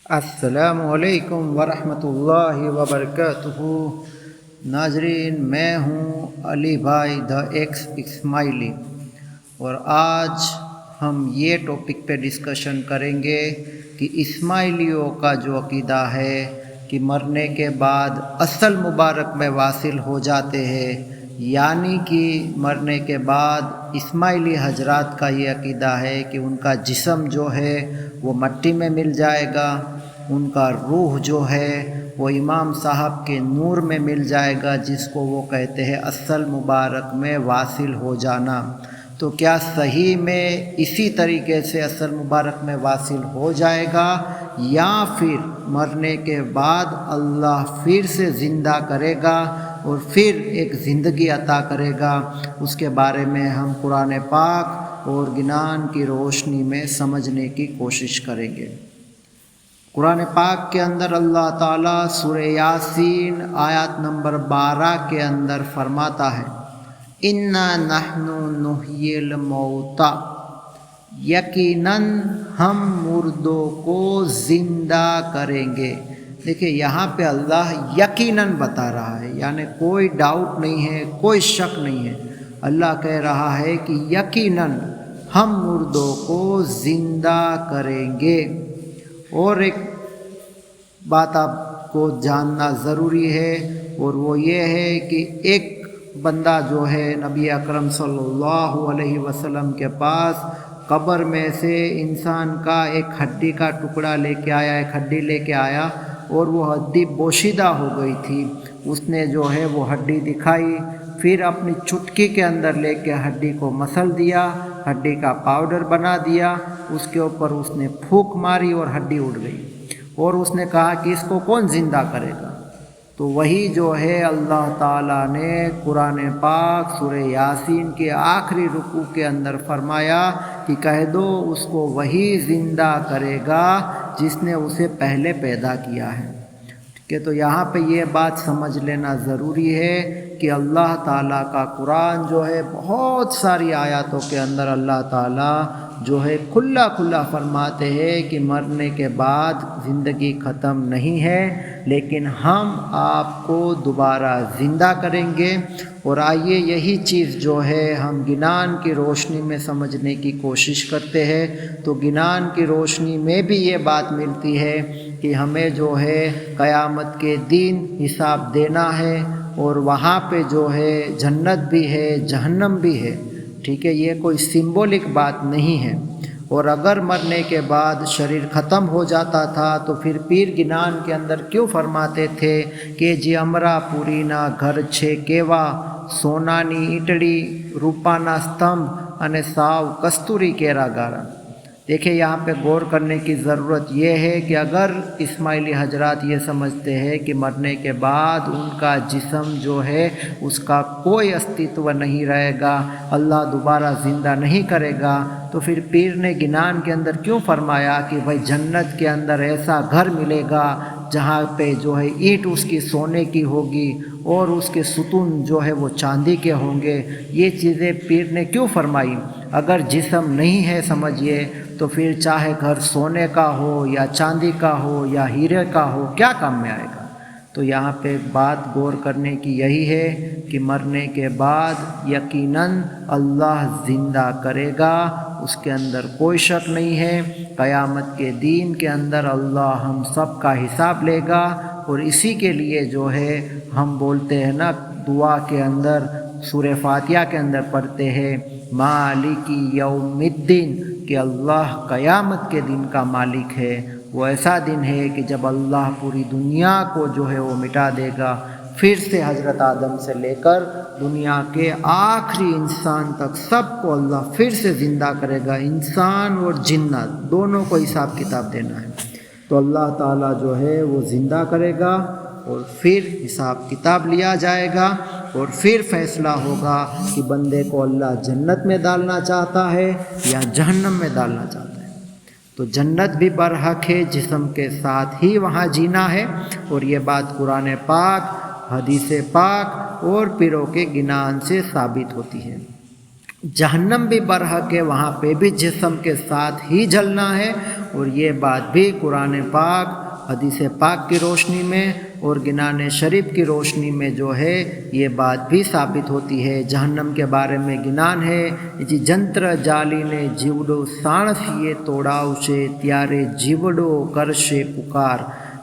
السلام علیکم ورحمۃ اللہ وبرکاتہ۔ ناظرین، میں ہوں علی بھائی دا ایکس اسماعیلی، اور آج ہم یہ ٹاپک پہ ڈسکشن کریں گے کہ اسماعیلیوں کا جو عقیدہ ہے کہ مرنے کے بعد اصل مبارک میں واصل ہو جاتے ہیں، یعنی کہ مرنے کے بعد اسماعیلی حضرات کا یہ عقیدہ ہے کہ ان کا جسم جو ہے وہ مٹی میں مل جائے گا، ان کا روح جو ہے وہ امام صاحب کے نور میں مل جائے گا، جس کو وہ کہتے ہیں اصل مبارک میں واصل ہو جانا۔ تو کیا صحیح میں اسی طریقے سے اصل مبارک میں واصل ہو جائے گا، یا پھر مرنے کے بعد اللہ پھر سے زندہ کرے گا اور پھر ایک زندگی عطا کرے گا؟ اس کے بارے میں ہم قرآن پاک اور گنان کی روشنی میں سمجھنے کی کوشش کریں گے۔ قرآن پاک کے اندر اللہ تعالیٰ سورہ یاسین آیات نمبر 12 کے اندر فرماتا ہے، اِنَّا نَحْنُ نُحْيِي الْمَوْتَى، یقیناً ہم مردوں کو زندہ کریں گے۔ دیکھیں، یہاں پہ اللہ یقیناً بتا رہا ہے، یعنی کوئی ڈاؤٹ نہیں ہے، کوئی شک نہیں ہے۔ اللہ کہہ رہا ہے کہ یقیناً ہم مردوں کو زندہ کریں گے۔ اور ایک بات آپ کو جاننا ضروری ہے، اور وہ یہ ہے کہ ایک بندہ جو ہے نبی اکرم صلی اللہ علیہ وسلم کے پاس قبر میں سے انسان کا ایک ہڈی کا ٹکڑا لے کے آیا، ایک ہڈی لے کے آیا، اور وہ ہڈی بوشیدہ ہو گئی تھی۔ اس نے جو ہے وہ ہڈی دکھائی، پھر اپنی چٹکی کے اندر لے کے ہڈی کو مسل دیا، ہڈی کا پاؤڈر بنا دیا، اس کے اوپر اس نے پھونک ماری اور ہڈی اڑ گئی، اور اس نے کہا کہ اس کو کون زندہ کرے گا؟ تو وہی جو ہے اللہ تعالیٰ نے قرآن پاک سورہ یاسین کے آخری رکوع کے اندر فرمایا کہ کہہ دو اس کو وہی زندہ کرے گا جس نے اسے پہلے پیدا کیا ہے۔ کہ تو یہاں پہ یہ بات سمجھ لینا ضروری ہے کہ اللہ تعالیٰ کا قرآن جو ہے بہت ساری آیاتوں کے اندر اللہ تعالیٰ جو ہے کھلا کھلا فرماتے ہیں کہ مرنے کے بعد زندگی ختم نہیں ہے، لیکن ہم آپ کو دوبارہ زندہ کریں گے۔ اور آئیے یہی چیز جو ہے ہم گنان کی روشنی میں سمجھنے کی کوشش کرتے ہیں۔ تو گنان کی روشنی میں بھی یہ بات ملتی ہے کہ ہمیں جو ہے قیامت کے دن حساب دینا ہے، اور وہاں پہ جو ہے جنت بھی ہے، جہنم بھی ہے۔ ٹھیک ہے، یہ کوئی سمبولک بات نہیں ہے۔ اور اگر مرنے کے بعد شریر ختم ہو جاتا تھا تو پھر پیر گنان کے اندر کیوں فرماتے تھے کہ جی امرا پوری نا گھر چھے کیوا، سونانی اٹڑی روپانا ستمبھ انے ساو کستوری کیرا گارا۔ دیکھیں، یہاں پہ غور کرنے کی ضرورت یہ ہے کہ اگر اسماعیلی حضرات یہ سمجھتے ہیں کہ مرنے کے بعد ان کا جسم جو ہے اس کا کوئی استتو نہیں رہے گا، اللہ دوبارہ زندہ نہیں کرے گا، تو پھر پیر نے گنان کے اندر کیوں فرمایا کہ بھائی جنت کے اندر ایسا گھر ملے گا جہاں پہ جو ہے اینٹ اس کی سونے کی ہوگی اور اس کے ستون جو ہے وہ چاندی کے ہوں گے؟ یہ چیزیں پیر نے کیوں فرمائی؟ اگر جسم نہیں ہے سمجھیے، تو پھر چاہے گھر سونے کا ہو یا چاندی کا ہو یا ہیرے کا ہو، کیا کام میں آئے گا؟ تو یہاں پہ بات غور کرنے کی یہی ہے کہ مرنے کے بعد یقیناً اللہ زندہ کرے گا، اس کے اندر کوئی شک نہیں ہے۔ قیامت کے دین کے اندر اللہ ہم سب کا حساب لے گا، اور اسی کے لیے جو ہے ہم بولتے ہیں نا دعا کے اندر، سورہ فاتحہ کے اندر پڑھتے ہیں مالک یوم الدین، کہ اللہ قیامت کے دن کا مالک ہے۔ وہ ایسا دن ہے کہ جب اللہ پوری دنیا کو جو ہے وہ مٹا دے گا، پھر سے حضرت آدم سے لے کر دنیا کے آخری انسان تک سب کو اللہ پھر سے زندہ کرے گا۔ انسان اور جنات دونوں کو حساب کتاب دینا ہے، تو اللہ تعالیٰ جو ہے وہ زندہ کرے گا، اور پھر حساب کتاب لیا جائے گا، اور پھر فیصلہ ہوگا کہ بندے کو اللہ جنت میں ڈالنا چاہتا ہے یا جہنم میں ڈالنا چاہتا ہے۔ تو جنت بھی برحق ہے، جسم کے ساتھ ہی وہاں جینا ہے، اور یہ بات قرآن پاک، حدیث پاک اور پیروں کے گنان سے ثابت ہوتی ہے۔ جہنم بھی برحق ہے، وہاں پہ بھی جسم کے ساتھ ہی جلنا ہے، اور یہ بات بھی قرآن پاک، حدیث پاک کی روشنی میں اور گنان شریف کی روشنی میں جو ہے یہ بات بھی ثابت ہوتی ہے۔ جہنم کے بارے میں گنان ہے، جی جنتر جالی نے جیوڈو سانسیے توڑاؤ سے تیارے جیوڈو کرشے پکار۔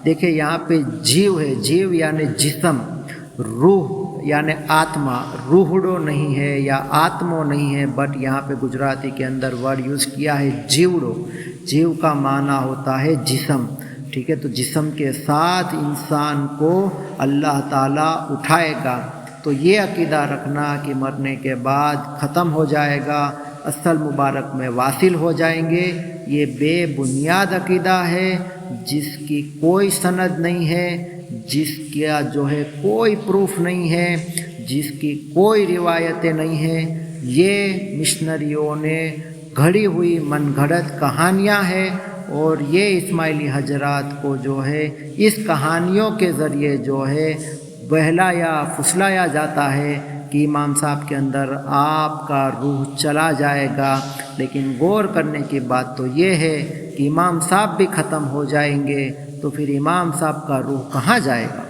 دیکھیں یہاں پہ جیو ہے، جیو یعنی جسم، روح یعنی آتما، روحڑو نہیں ہے یا آتمو نہیں ہے، بٹ یہاں پہ گجراتی کے اندر ورڈ یوز کیا ہے جیوڑو۔ جیو کا معنی ہوتا ہے جسم، ٹھیک ہے، تو جسم کے ساتھ انسان کو اللہ تعالیٰ اٹھائے گا۔ تو یہ عقیدہ رکھنا کہ مرنے کے بعد ختم ہو جائے گا، اصل مبارک میں واصل ہو جائیں گے، یہ بے بنیاد عقیدہ ہے، جس کی کوئی سند نہیں ہے، جس کا جو ہے کوئی پروف نہیں ہے، جس کی کوئی روایتیں نہیں ہیں۔ یہ مشنریوں نے گھڑی ہوئی من گھڑت کہانیاں ہیں، اور یہ اسماعیلی حضرات کو جو ہے اس کہانیوں کے ذریعے جو ہے بہلایا پھسلایا جاتا ہے کہ امام صاحب کے اندر آپ کا روح چلا جائے گا۔ لیکن غور کرنے کی بات تو یہ ہے کہ امام صاحب بھی ختم ہو جائیں گے، تو پھر امام صاحب کا روح کہاں جائے گا؟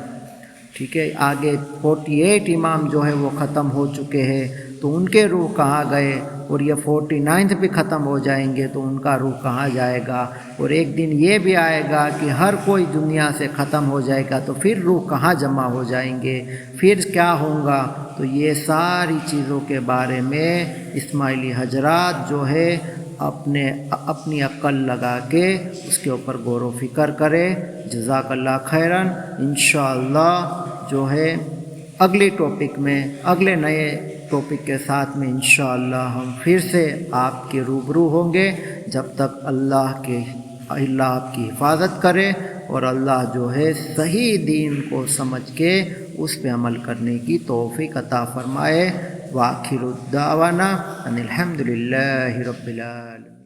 ٹھیک ہے، آگے 48 امام جو ہے وہ ختم ہو چکے ہیں، تو ان کے روح کہاں گئے؟ اور یہ 49 بھی ختم ہو جائیں گے تو ان کا روح کہاں جائے گا؟ اور ایک دن یہ بھی آئے گا کہ ہر کوئی دنیا سے ختم ہو جائے گا، تو پھر روح کہاں جمع ہو جائیں گے؟ پھر کیا ہوگا؟ تو یہ ساری چیزوں کے بارے میں اسماعیلی حضرات جو ہے اپنی عقل لگا کے اس کے اوپر غور و فکر کرے۔ جزاک اللہ خیرن۔ انشاءاللہ جو ہے اگلی ٹاپک میں، اگلے نئے ٹاپک کے ساتھ میں انشاءاللہ ہم پھر سے آپ کے روبرو ہوں گے، جب تک اللہ آپ کی حفاظت کرے اور اللہ جو ہے صحیح دین کو سمجھ کے اس پہ عمل کرنے کی توفیق عطا فرمائے۔ وآخر الدعوانا ان الحمد للہ رب العالمین۔